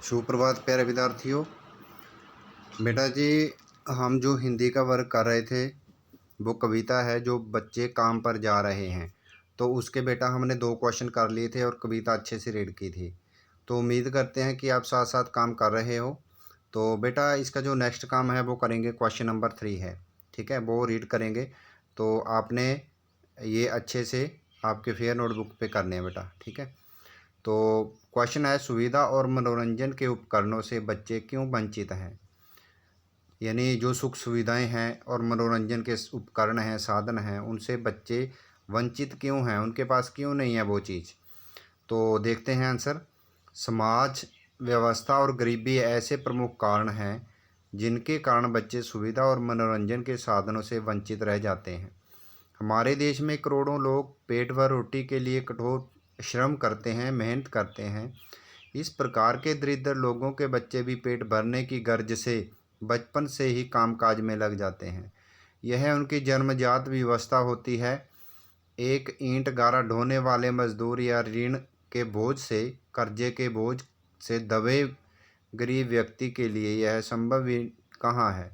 सुप्रभात प्यारे विद्यार्थियों। बेटा जी, हम जो हिंदी का वर्क कर रहे थे वो कविता है जो बच्चे काम पर जा रहे हैं, तो उसके बेटा हमने 2 क्वेश्चन कर लिए थे और कविता अच्छे से रीड की थी। तो उम्मीद करते हैं कि आप साथ साथ काम कर रहे हो। तो बेटा इसका जो नेक्स्ट काम है वो करेंगे, क्वेश्चन नंबर 3 है, ठीक है, वो रीड करेंगे। तो आपने ये अच्छे से आपके फेयर नोटबुक पे करने हैं बेटा, ठीक है। तो क्वेश्चन है, सुविधा और मनोरंजन के उपकरणों से बच्चे क्यों वंचित हैं। यानी जो सुख सुविधाएं हैं और मनोरंजन के उपकरण हैं, साधन हैं, उनसे बच्चे वंचित क्यों हैं, उनके पास क्यों नहीं है वो चीज़। तो देखते हैं आंसर। समाज व्यवस्था और गरीबी ऐसे प्रमुख कारण हैं जिनके कारण बच्चे सुविधा और मनोरंजन के साधनों से वंचित रह जाते हैं। हमारे देश में करोड़ों लोग पेट भर रोटी के लिए कठोर श्रम करते हैं, मेहनत करते हैं। इस प्रकार के दरिद्र लोगों के बच्चे भी पेट भरने की गर्ज से बचपन से ही कामकाज में लग जाते हैं। यह उनकी जन्मजात व्यवस्था होती है। एक ईंट गारा ढोने वाले मजदूर या ऋण के बोझ से, कर्जे के बोझ से दबे गरीब व्यक्ति के लिए यह संभव ही कहाँ है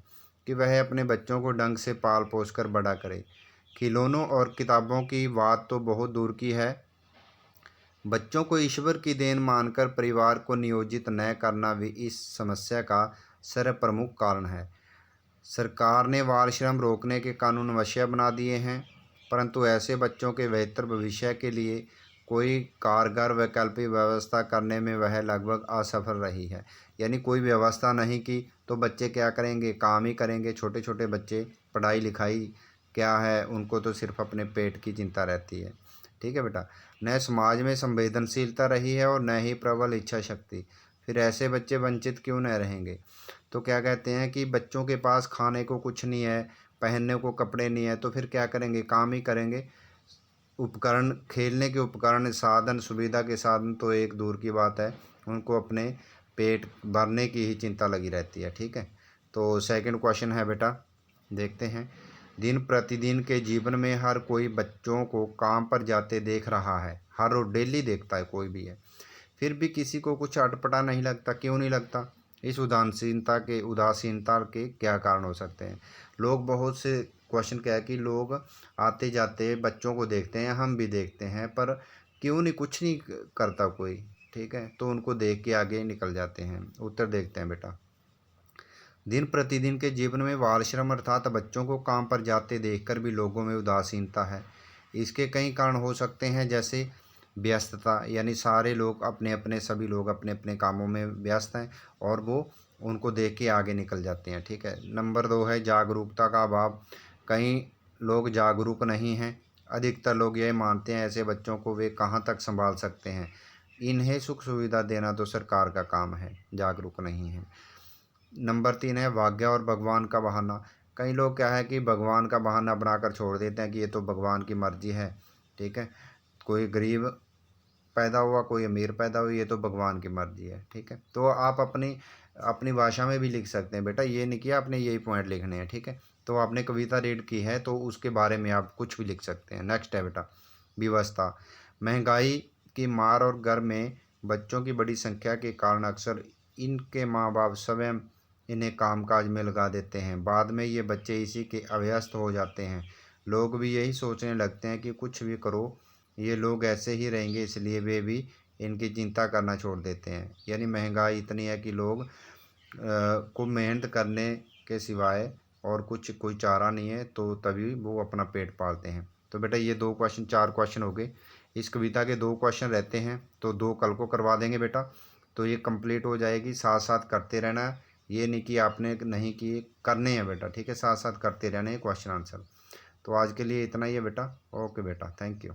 कि वह अपने बच्चों को ढंग से पाल पोस कर बड़ा करे। खिलौनों और किताबों की बात तो बहुत दूर की है, बच्चों को ईश्वर की देन मानकर परिवार को नियोजित न करना भी इस समस्या का सर्वप्रमुख कारण है। सरकार ने बाल श्रम रोकने के कानून अवश्य बना दिए हैं, परंतु ऐसे बच्चों के बेहतर भविष्य के लिए कोई कारगर वैकल्पिक व्यवस्था करने में वह लगभग असफल रही है। यानी कोई व्यवस्था नहीं की तो बच्चे क्या करेंगे, काम ही करेंगे। छोटे छोटे बच्चे, पढ़ाई लिखाई क्या है, उनको तो सिर्फ अपने पेट की चिंता रहती है, ठीक है बेटा। न समाज में संवेदनशीलता रही है और न ही प्रबल इच्छा शक्ति। फिर ऐसे बच्चे वंचित क्यों न रहेंगे। तो क्या कहते हैं कि बच्चों के पास खाने को कुछ नहीं है, पहनने को कपड़े नहीं है, तो फिर क्या करेंगे, काम ही करेंगे। उपकरण, खेलने के उपकरण, साधन, सुविधा के साधन तो एक दूर की बात है, उनको अपने पेट भरने की ही चिंता लगी रहती है, ठीक है। तो सेकंड क्वेश्चन है बेटा, देखते हैं। दिन प्रतिदिन के जीवन में हर कोई बच्चों को काम पर जाते देख रहा है, हर रोज डेली देखता है, कोई भी है, फिर भी किसी को कुछ अटपटा नहीं लगता। क्यों नहीं लगता। इस उदासीनता के क्या कारण हो सकते हैं। लोग बहुत से क्वेश्चन क्या है कि लोग आते जाते बच्चों को देखते हैं, हम भी देखते हैं, पर क्यों नहीं, कुछ नहीं करता कोई, ठीक है, तो उनको देख के आगे निकल जाते हैं। उत्तर देखते हैं बेटा। दिन प्रतिदिन के जीवन में बाल श्रम अर्थात बच्चों को काम पर जाते देखकर भी लोगों में उदासीनता है। इसके कई कारण हो सकते हैं, जैसे व्यस्तता, यानी सारे लोग अपने अपने, सभी लोग अपने अपने कामों में व्यस्त हैं और वो उनको देख के आगे निकल जाते हैं, ठीक है। नंबर 2 है जागरूकता का अभाव। कई लोग जागरूक नहीं हैं। अधिकतर लोग यह मानते हैं ऐसे बच्चों को वे कहाँ तक संभाल सकते हैं। इन्हें सुख सुविधा देना तो सरकार का काम है, जागरूक नहीं है। नंबर 3 है भाग्य और भगवान का बहाना। कई लोग क्या है कि भगवान का बहाना बनाकर छोड़ देते हैं कि ये तो भगवान की मर्जी है, ठीक है। कोई गरीब पैदा हुआ, कोई अमीर पैदा हुई, ये तो भगवान की मर्जी है, ठीक है। तो आप अपनी अपनी भाषा में भी लिख सकते हैं बेटा, ये नहीं कि आपने यही पॉइंट लिखने हैं, ठीक है। तो आपने कविता रीड की है तो उसके बारे में आप कुछ भी लिख सकते हैं। नेक्स्ट है बेटा, व्यवस्था। महंगाई की मार और घर में बच्चों की बड़ी संख्या के कारण अक्सर इनके माँ बाप स्वयं इन्हें कामकाज में लगा देते हैं। बाद में ये बच्चे इसी के अभ्यस्त हो जाते हैं। लोग भी यही सोचने लगते हैं कि कुछ भी करो, ये लोग ऐसे ही रहेंगे, इसलिए वे भी इनकी चिंता करना छोड़ देते हैं। यानी महंगाई इतनी है कि लोग को मेहनत करने के सिवाय और कुछ कोई चारा नहीं है, तो तभी वो अपना पेट पालते हैं। तो बेटा ये 2 क्वेश्चन, 4 क्वेश्चन हो गए। इस कविता के 2 क्वेश्चन रहते हैं, तो 2 कल को करवा देंगे बेटा। तो ये कंप्लीट हो जाएगी, साथ साथ करते रहना है। ये नहीं कि आपने नहीं किए, करने हैं बेटा, ठीक है, साथ साथ करते रहने हैं क्वेश्चन आंसर। तो आज के लिए इतना ही है बेटा। ओके बेटा, थैंक यू।